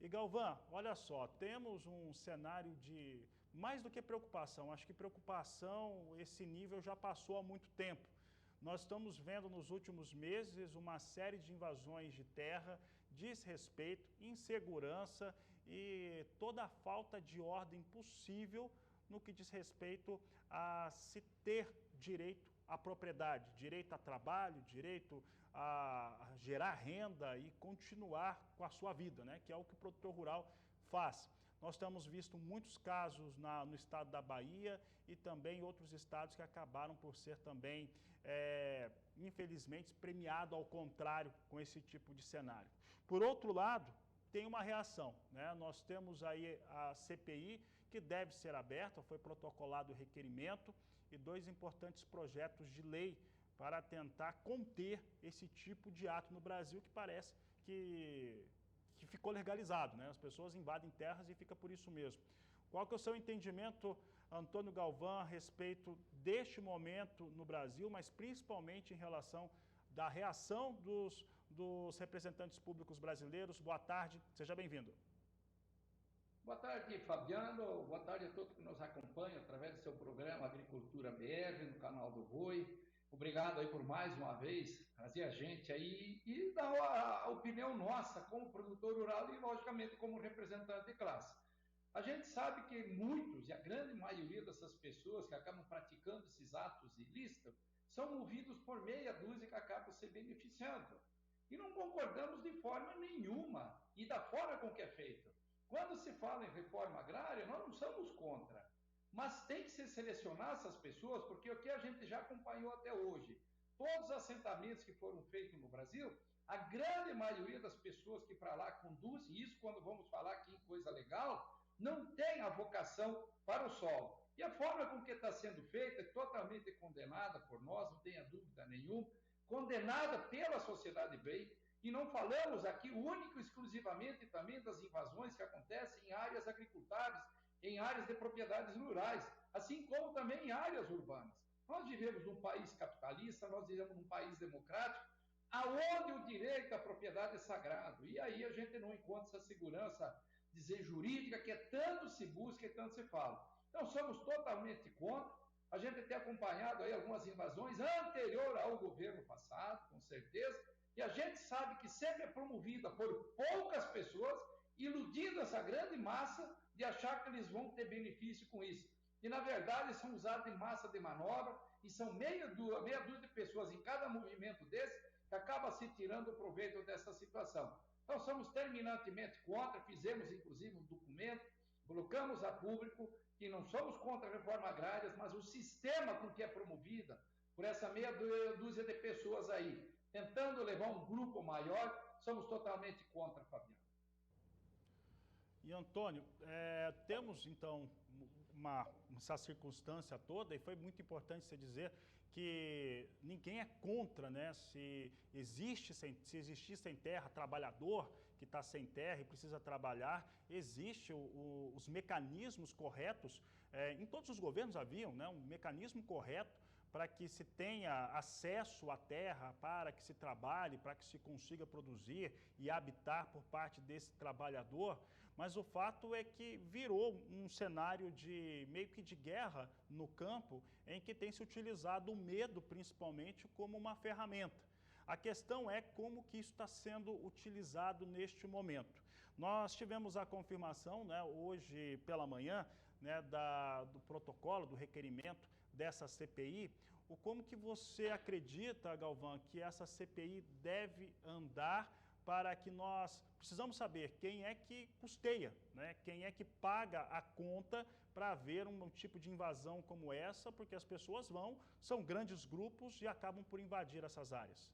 E Galvão, olha só, temos um cenário de mais do que preocupação. Acho que preocupação, esse nível já passou há muito tempo. Nós estamos vendo nos últimos meses uma série de invasões de terra, desrespeito, insegurança e toda a falta de ordem possível no que diz respeito a se ter direito à propriedade, direito a trabalho, direito a gerar renda e continuar com a sua vida, né? Que é o que o produtor rural faz. Nós temos visto muitos casos no estado da Bahia e também em outros estados que acabaram por ser também, infelizmente, premiado ao contrário com esse tipo de cenário. Por outro lado, tem uma reação, né? Nós temos aí a CPI que deve ser aberta, foi protocolado o requerimento e 2 importantes projetos de lei para tentar conter esse tipo de ato no Brasil que parece que ficou legalizado, né? As pessoas invadem terras e fica por isso mesmo. Qual que é o seu entendimento, Antônio Galvão, a respeito deste momento no Brasil, mas principalmente em relação da reação dos representantes públicos brasileiros? Boa tarde, seja bem-vindo. Boa tarde, Fabiano. Boa tarde a todos que nos acompanham através do seu programa Agricultura BR, no canal do Rui. Obrigado aí por mais uma vez trazer a gente aí e dar a opinião nossa como produtor rural e, logicamente, como representante de classe. A gente sabe que muitos, e a grande maioria dessas pessoas que acabam praticando esses atos ilícitos, são movidos por meia dúzia que acabam se beneficiando. E não concordamos de forma nenhuma e da forma com que é feito. Quando se fala em reforma agrária, nós não somos contra, mas tem que se selecionar essas pessoas, porque o que a gente já acompanhou até hoje, todos os assentamentos que foram feitos no Brasil, a grande maioria das pessoas que para lá conduzem, isso quando vamos falar aqui em coisa legal, não tem a vocação para o solo. E a forma com que está sendo feita é totalmente condenada por nós, não tenha dúvida nenhuma, condenada pela sociedade bem, e não falamos aqui único e exclusivamente também das invasões que acontecem em áreas agricultáveis, em áreas de propriedades rurais, assim como também em áreas urbanas. Nós vivemos num país capitalista, nós vivemos num país democrático, aonde o direito à propriedade é sagrado. E aí a gente não encontra essa segurança, dizer, jurídica, que é tanto se busca e tanto se fala. Então, somos totalmente contra. A gente tem acompanhado aí algumas invasões anterior ao governo passado, com certeza, e a gente sabe que sempre é promovida por poucas pessoas, iludindo essa grande massa de achar que eles vão ter benefício com isso. E, na verdade, são usados em massa de manobra e são meia dúzia de pessoas em cada movimento desse que acaba se tirando proveito dessa situação. Então, somos terminantemente contra, fizemos, inclusive, um documento, colocamos a público que não somos contra a reforma agrária, mas o sistema com que é promovida por essa meia dúzia de pessoas aí, tentando levar um grupo maior, somos totalmente contra, Fabiano. E Antônio, temos então essa circunstância toda, e foi muito importante você dizer que ninguém é contra, né? Se existir sem terra, trabalhador que está sem terra e precisa trabalhar, existe os mecanismos corretos, em todos os governos haviam, né? Um mecanismo correto para que se tenha acesso à terra, para que se trabalhe, para que se consiga produzir e habitar por parte desse trabalhador, mas o fato é que virou um cenário de meio que de guerra no campo, em que tem se utilizado o medo, principalmente, como uma ferramenta. A questão é como que isso está sendo utilizado neste momento. Nós tivemos a confirmação, né, hoje pela manhã, né, do protocolo, do requerimento dessa CPI. Como que você acredita, Galvão, que essa CPI deve andar para que nós precisamos saber quem é que custeia, né? Quem é que paga a conta para haver um tipo de invasão como essa, porque as pessoas são grandes grupos e acabam por invadir essas áreas.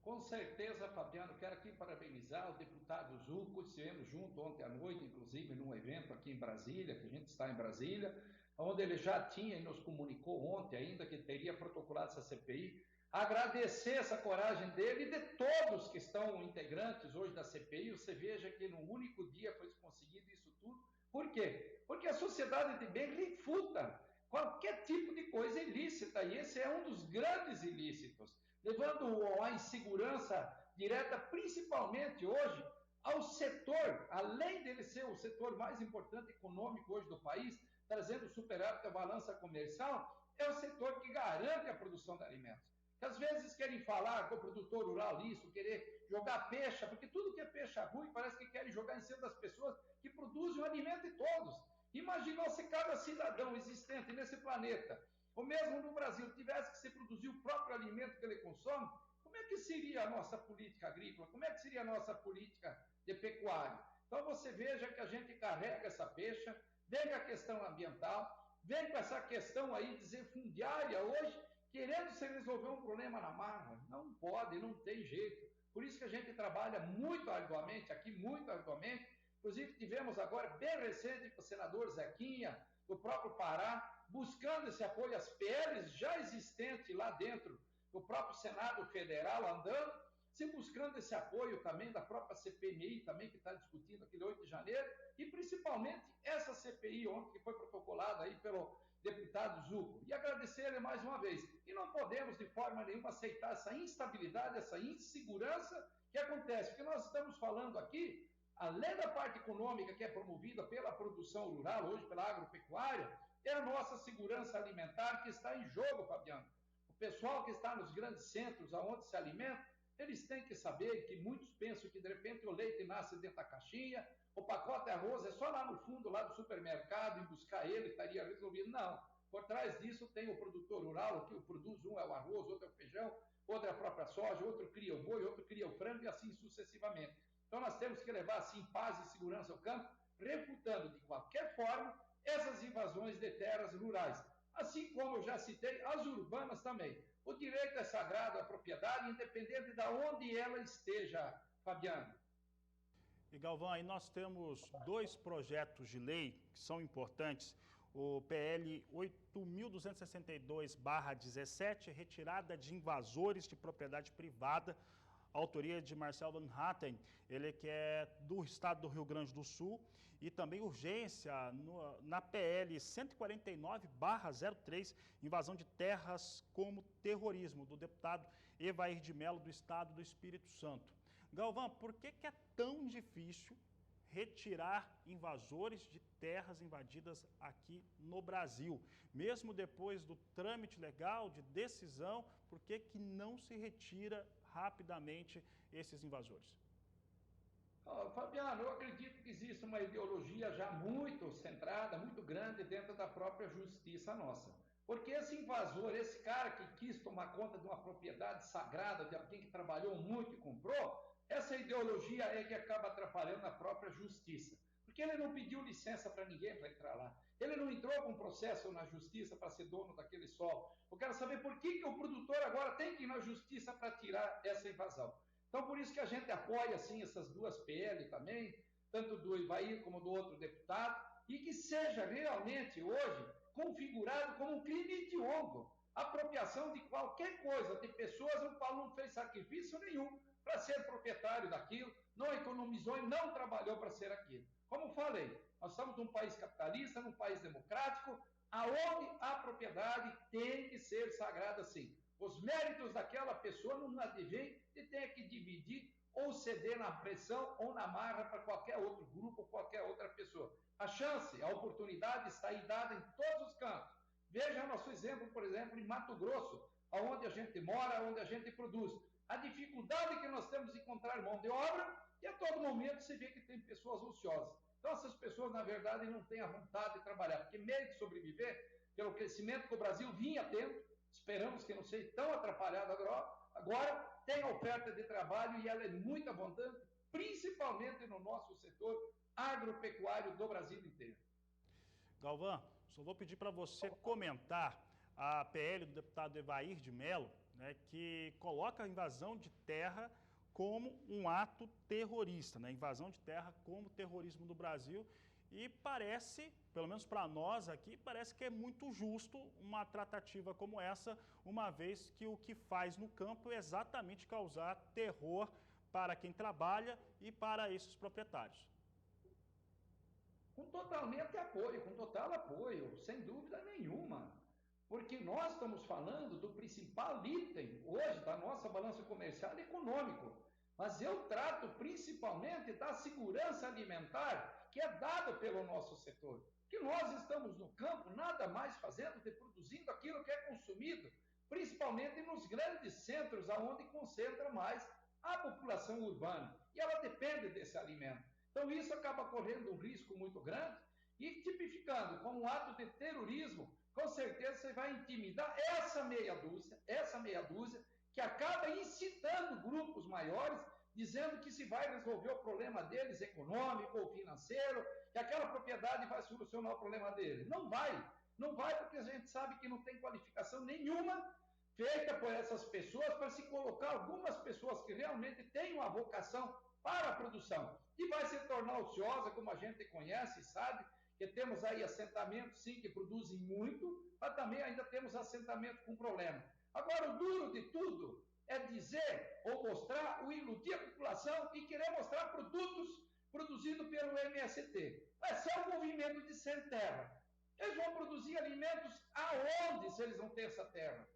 Com certeza, Fabiano, quero aqui parabenizar o deputado Zucco, estivemos juntos ontem à noite, inclusive num evento aqui em Brasília, que a gente está em Brasília, onde ele já tinha e nos comunicou ontem ainda que teria protocolado essa CPI. Agradecer essa coragem dele e de todos que estão integrantes hoje da CPI. Você veja que num único dia foi conseguido isso tudo. Por quê? Porque a sociedade de bem refuta qualquer tipo de coisa ilícita, e esse é um dos grandes ilícitos, levando a insegurança direta, principalmente hoje, ao setor setor, além dele ser o setor mais importante econômico hoje do país, trazendo superávit à balança comercial, é o setor que garante a produção de alimentos. Que às vezes querem falar com o produtor rural isso, querer jogar peixe, porque tudo que é peixe ruim parece que querem jogar em cima das pessoas que produzem o alimento de todos. Imaginou se cada cidadão existente nesse planeta, ou mesmo no Brasil, tivesse que se produzir o próprio alimento que ele consome, como é que seria a nossa política agrícola? Como é que seria a nossa política de pecuária? Então você veja que a gente carrega essa peixa, vem com a questão ambiental, vem com essa questão aí fundiária hoje, querendo se resolver um problema na marra. Não pode, não tem jeito. Por isso que a gente trabalha muito arduamente aqui, muito arduamente. Inclusive tivemos agora, bem recente, com o senador Zequinha, do próprio Pará, buscando esse apoio às PLs já existentes lá dentro do próprio Senado Federal, andando, se buscando esse apoio também da própria CPMI, também que está discutindo aquele 8 de janeiro, e principalmente essa CPI ontem, que foi protocolada aí pelo deputado Zucco. E agradecer ele mais uma vez. E não podemos, de forma nenhuma, aceitar essa instabilidade, essa insegurança que acontece, porque nós estamos falando aqui, além da parte econômica que é promovida pela produção rural, hoje pela agropecuária, é a nossa segurança alimentar que está em jogo, Fabiano. O pessoal que está nos grandes centros, aonde se alimenta, eles têm que saber que muitos pensam que de repente o leite nasce dentro da caixinha, o pacote de arroz é só lá no fundo, lá do supermercado, e buscar ele estaria resolvido. Não. Por trás disso tem o produtor rural, que produz um é o arroz, outro é o feijão, outro é a própria soja, outro cria o boi, outro cria o frango e assim sucessivamente. Então nós temos que levar assim paz e segurança ao campo, refutando de qualquer forma essas invasões de terras rurais. Assim como eu já citei, as urbanas também. O direito é sagrado à propriedade, independente de onde ela esteja, Fabiano. E Galvão, aí nós temos dois projetos de lei que são importantes. O PL 8.262/17, retirada de invasores de propriedade privada, autoria de Marcel Van Hatten, ele que é do estado do Rio Grande do Sul, e também urgência na PL 149/03, invasão de terras como terrorismo, do deputado Evair de Mello, do estado do Espírito Santo. Galvão, por que é tão difícil retirar invasores de terras invadidas aqui no Brasil? Mesmo depois do trâmite legal, de decisão, por que não se retira rapidamente esses invasores? Fabiano, eu acredito que existe uma ideologia já muito centrada, muito grande dentro da própria justiça nossa. Porque esse invasor, esse cara que quis tomar conta de uma propriedade sagrada de alguém que trabalhou muito e comprou, essa ideologia é que acaba atrapalhando a própria justiça. Porque ele não pediu licença para ninguém para entrar lá. Ele não entrou com processo na justiça para ser dono daquele solo. Eu quero saber por que o produtor agora tem que ir na justiça para tirar essa invasão. Então, por isso que a gente apoia, assim, essas duas PL também, tanto do Evair como do outro deputado, e que seja realmente hoje configurado como um crime hediondo. Apropriação de qualquer coisa de pessoas, o Paulo não fez sacrifício nenhum para ser proprietário daquilo, não economizou e não trabalhou para ser aquilo. Como falei, nós estamos num país capitalista, num país democrático, aonde a propriedade tem que ser sagrada sim. Os méritos daquela pessoa não advém de ter que dividir ou ceder na pressão ou na marra para qualquer outro grupo ou qualquer outra pessoa. A chance, a oportunidade está aí dada em todos os cantos. Veja nosso exemplo, por exemplo, em Mato Grosso, onde a gente mora, onde a gente produz. A dificuldade que nós temos de encontrar mão de obra, e a todo momento se vê que tem pessoas ociosas. Então, essas pessoas, na verdade, não têm a vontade de trabalhar, porque meio de sobreviver, pelo crescimento que o Brasil vinha tendo, esperamos que não seja tão atrapalhado agora, tem a oferta de trabalho e ela é muito abundante, principalmente no nosso setor agropecuário do Brasil inteiro. Galvão, só vou pedir para você comentar a PL do deputado Evair de Mello, né, que coloca a invasão de terra como um ato terrorista, né? Invasão de terra como terrorismo do Brasil, e parece, pelo menos para nós aqui, parece que é muito justo uma tratativa como essa, uma vez que o que faz no campo é exatamente causar terror para quem trabalha e para esses proprietários. Com totalmente apoio, com total apoio, sem dúvida nenhuma. Porque nós estamos falando do principal item hoje da nossa balança comercial econômico. mas eu trato principalmente da segurança alimentar que é dada pelo nosso setor. Que nós estamos no campo nada mais fazendo de produzindo aquilo que é consumido, principalmente nos grandes centros, aonde concentra mais a população urbana. E ela depende desse alimento. Então isso acaba correndo um risco muito grande e tipificando como um ato de terrorismo, com certeza você vai intimidar essa meia dúzia, que acaba incitando grupos maiores, dizendo que se vai resolver o problema deles, econômico ou financeiro, que aquela propriedade vai solucionar o problema deles. Não vai. Não vai porque a gente sabe que não tem qualificação nenhuma feita por essas pessoas para se colocar algumas pessoas que realmente têm uma vocação para a produção. E vai se tornar ociosa, como a gente conhece e sabe, que temos aí assentamentos, sim, que produzem muito, mas também ainda temos assentamentos com problema. Agora, o duro de tudo é dizer ou mostrar, ou iludir a população e querer mostrar produtos produzidos pelo MST. Vai ser um movimento de sem terra. Eles vão produzir alimentos aonde, se eles não têm essa terra?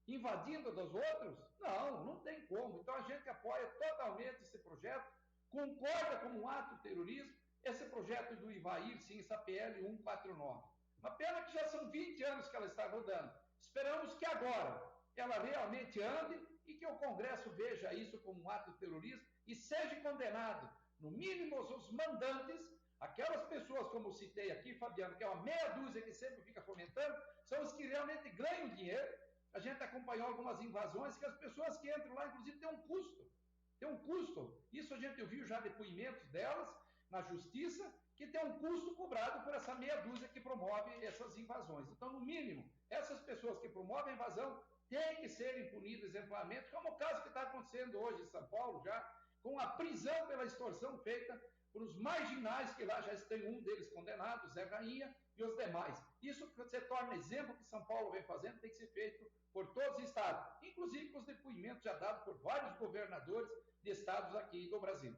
Invadindo dos outros? Não, não tem como. Então a gente apoia totalmente esse projeto, concorda como um ato de terrorismo, esse projeto do Ivair, sim, essa PL 149. Uma pena que já são 20 anos que ela está rodando. Esperamos que agora ela realmente ande e que o Congresso veja isso como um ato de terrorismo e seja condenado, no mínimo, os mandantes, aquelas pessoas, como citei aqui, Fabiano, que é uma meia dúzia que sempre fica fomentando, são os que realmente ganham dinheiro. A gente acompanhou algumas invasões que as pessoas que entram lá, inclusive, têm um custo. Tem um custo. Isso a gente ouviu já depoimentos delas na justiça, que tem um custo cobrado por essa meia dúzia que promove essas invasões. Então, no mínimo, essas pessoas que promovem a invasão têm que serem punidas exemplarmente, como o caso que está acontecendo hoje em São Paulo, já, com a prisão pela extorsão feita por os marginais, que lá já tem um deles condenado, Zé Rainha, e os demais. Isso que você torna exemplo que São Paulo vem fazendo, tem que ser feito por todos os estados, inclusive com os depoimentos já dados por vários governadores de estados aqui do Brasil.